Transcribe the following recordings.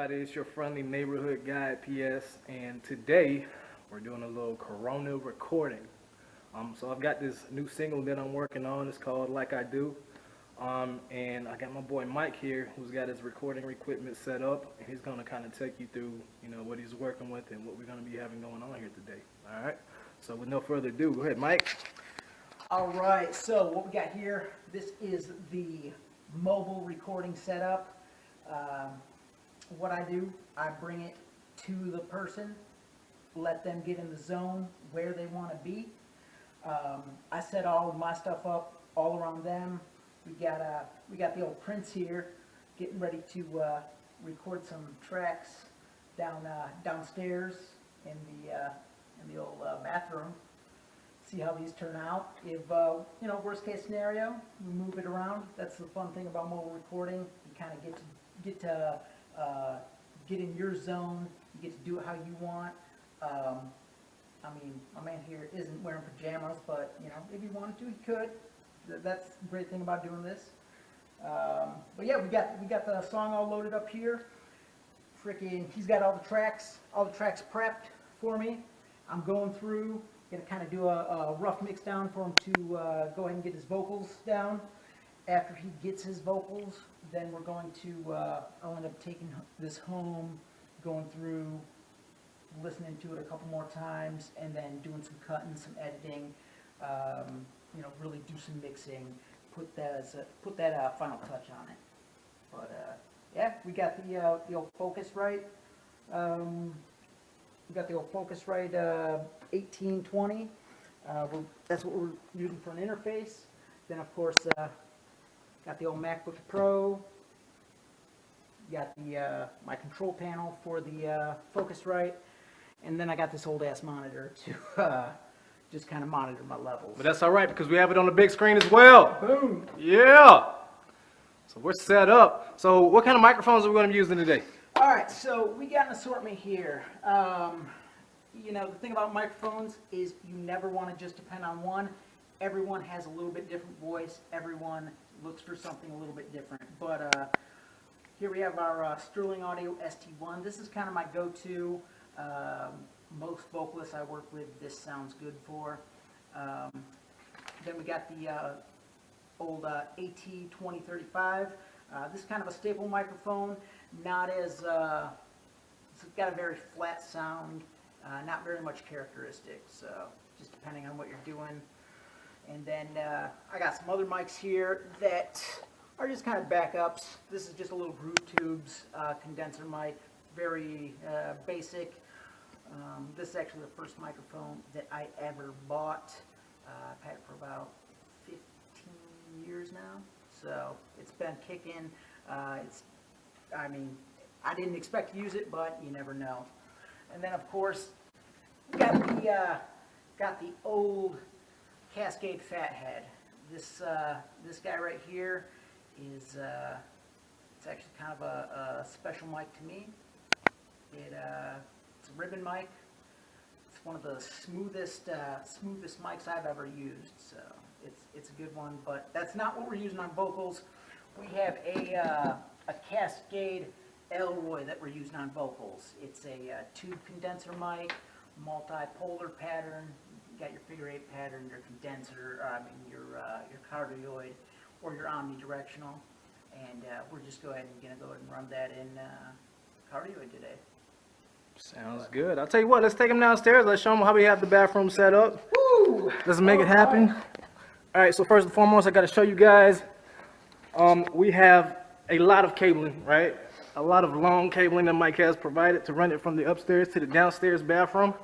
everybody? It's your friendly neighborhood guy, PS, and today we're doing a little Corona recording. So I've got this new single that I'm working on. It's called Like I Do. And I got my boy Mike here, who's got his recording equipment set up, and he's gonna kind of take you through, what he's working with and what we're gonna be having going on here today. All right. So with no further ado, go ahead, Mike. All right, so what we got here, this is the mobile recording setup. What I do, I bring it to the person, let them get in the zone where they want to be. I set all of my stuff up all around them. We got the old Prince here, getting ready to record some tracks downstairs in the old bathroom. See how these turn out. If worst case scenario, we move it around. That's the fun thing about mobile recording. You kind of get in your zone. You get to do it how you want. My man here isn't wearing pajamas, but if he wanted to, he could. That's the great thing about doing this. But yeah, we got the song all loaded up here. He's got all the tracks prepped for me. I'm going through. Gonna kind of do a rough mix down for him to go ahead and get his vocals down. After he gets his vocals, then we're going to, I'll end up taking this home, going through, listening to it a couple more times, and then doing some cutting, some editing, really do some mixing, put that final touch on it. But yeah, we got the old Focusrite. We got the old Focusrite 1820. That's what we're using for an interface. Then of course, got the old MacBook Pro. Got the my control panel for the Focusrite, and then I got this old ass monitor to just kind of monitor my levels. But that's all right because we have it on the big screen as well. Boom. Yeah. So we're set up. So what kind of microphones are we going to be using today? All right, so we got an assortment here. The thing about microphones is you never want to just depend on one. Everyone has a little bit different voice. Everyone looks for something a little bit different. But here we have our Sterling Audio ST1. This is kind of my go-to. Most vocalists I work with, this sounds good for. Then we got the old AT2035. This is kind of a staple microphone. Not as, it's got a very flat sound, not very much characteristic, so just depending on what you're doing. And then I got some other mics here that are just kind of backups. This is just a little Groove Tubes condenser mic, very basic. This is actually the first microphone that I ever bought. I've had it for about 15 years now, so it's been kicking. I didn't expect to use it, but you never know. And then, of course, we got the old Cascade Fathead. This guy right here is it's actually kind of a special mic to me. It's a ribbon mic. It's one of the smoothest mics I've ever used. So it's a good one. But that's not what we're using on vocals. We have a Cascade Elroy that we're using on vocals. It's a tube condenser mic, multipolar pattern. You got your figure 8 pattern, your condenser, your cardioid, or your omnidirectional. And we're just going to go ahead and run that in cardioid today. Sounds good. I'll tell you what, let's take them downstairs. Let's show them how we have the bathroom set up. Woo! Let's make it happen. All right, so first and foremost, I got to show you guys, we have a lot of cabling, right? A lot of long cabling that Mike has provided to run it from the upstairs to the downstairs bathroom.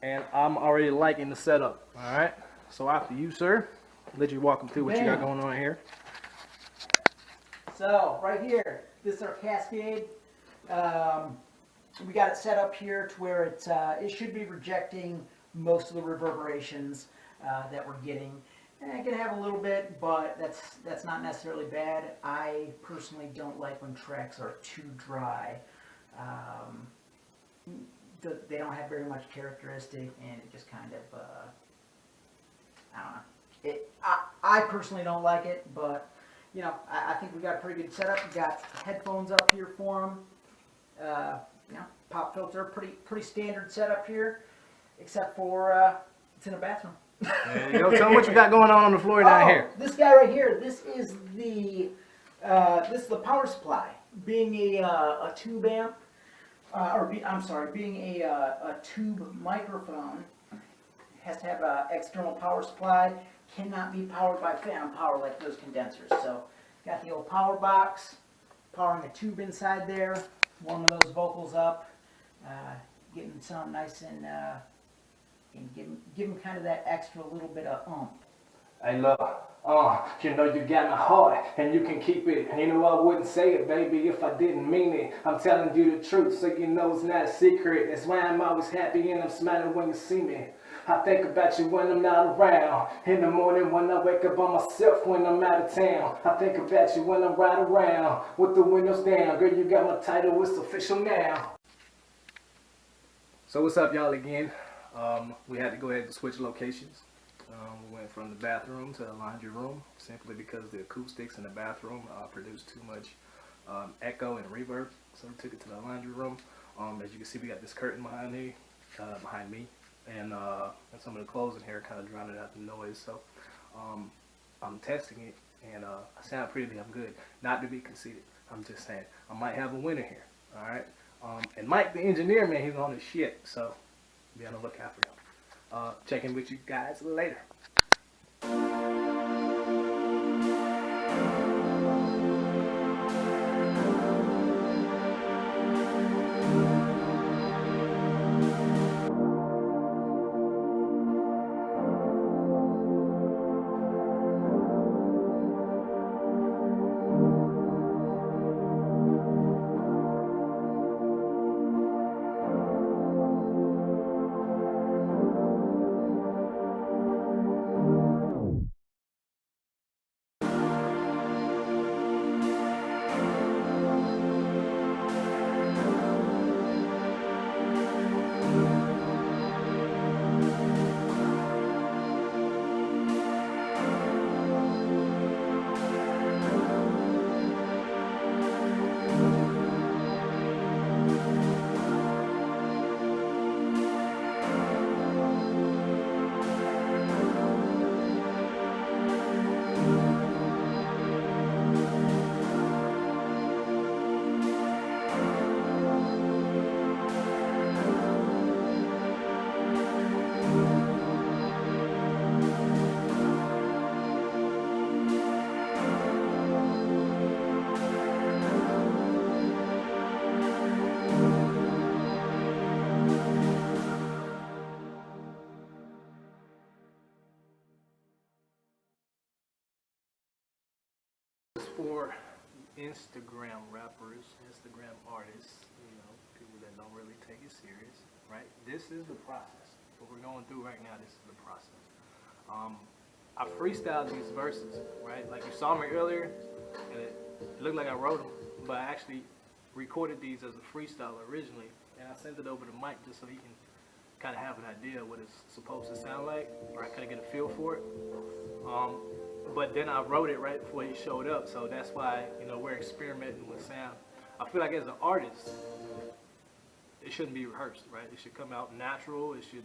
And I'm already liking the setup, all right? So after you, sir, let you walk them through what you got going on here. So right here, this is our Cascade. We got it set up here to where it should be rejecting most of the reverberations that we're getting. And it can have a little bit, but that's not necessarily bad. I personally don't like when tracks are too dry. They don't have very much characteristic, and it just kind of, I don't know. I personally don't like it, but I think we got a pretty good setup. We got headphones up here for them. Pop filter, pretty standard setup here, except for it's in a bathroom. There you go. Tell them what you got going on the floor down here. This guy right here, this is the power supply. Being a tube amp, being a tube microphone, has to have an external power supply. Cannot be powered by phantom power like those condensers. So, got the old power box, powering a tube inside there, warming those vocals up, getting them sound nice and give them kind of that extra little bit of oomph. Hey, look, you know you got my heart, and you can keep it. And you know I wouldn't say it, baby, if I didn't mean it. I'm telling you the truth, so you know it's not a secret. That's why I'm always happy and I'm smiling when you see me. I think about you when I'm not around. In the morning when I wake up by myself when I'm out of town. I think about you when I ride around with the windows down. Girl, you got my title, it's official now. So what's up, y'all, again? We had to go ahead and switch locations. We went from the bathroom to the laundry room simply because the acoustics in the bathroom produced too much echo and reverb. So we took it to the laundry room. As you can see, we got this curtain behind me, and some of the clothes in here kind of drowning out the noise. So I'm testing it, and I sound pretty damn good. Not to be conceited, I'm just saying I might have a winner here. All right, and Mike, the engineer, man, he's on his shit. So be on the lookout for him. Check in with you guys later. For Instagram rappers, Instagram artists, you know, people that don't really take it serious, right? This is the process. What we're going through right now, this is the process. I freestyled these verses, right? Like you saw me earlier, and it looked like I wrote them, but I actually recorded these as a freestyle originally, and I sent it over to Mike just so he can kind of have an idea of what it's supposed to sound like, or I kind of get a feel for it. But then I wrote it right before he showed up, so that's why, you know, we're experimenting with sound. I feel like as an artist, it shouldn't be rehearsed, right? It should come out natural. It should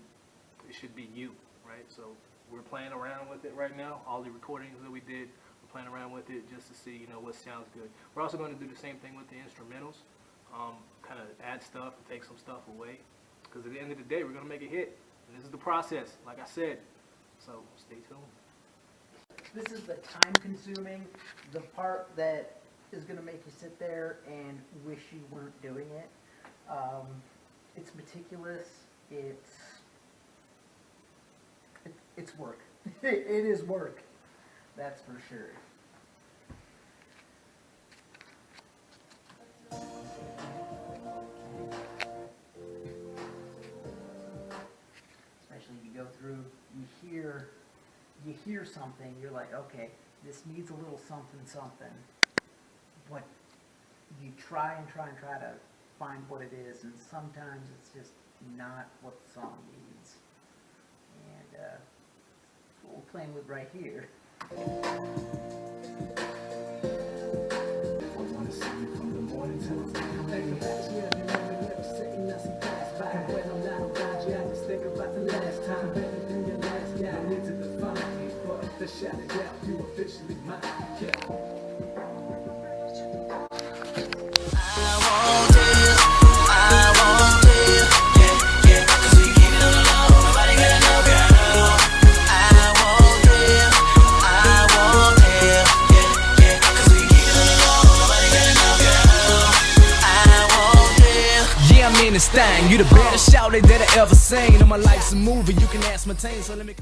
be you, right? So we're playing around with it right now. All the recordings that we did, we're playing around with it just to see, you know, what sounds good. We're also going to do the same thing with the instrumentals, kind of add stuff and take some stuff away, because at the end of the day, we're going to make a hit. And this is the process, like I said. So stay tuned. This is the time-consuming, the part that is going to make you sit there and wish you weren't doing it. It's meticulous. It's work. It is work. That's for sure. Especially if you go through, you hear something, you're like, okay, this needs a little something, but you try to find what it is, and sometimes it's just not what the song needs. And that's what we're playing with right here. I want to see you from the morning till the last time, better than your last guy. No need to define me, but the shout it out, you officially mine. Yeah. This thing, you the baddest shouty that I ever seen. And my life's a movie, you can ask my team, so let me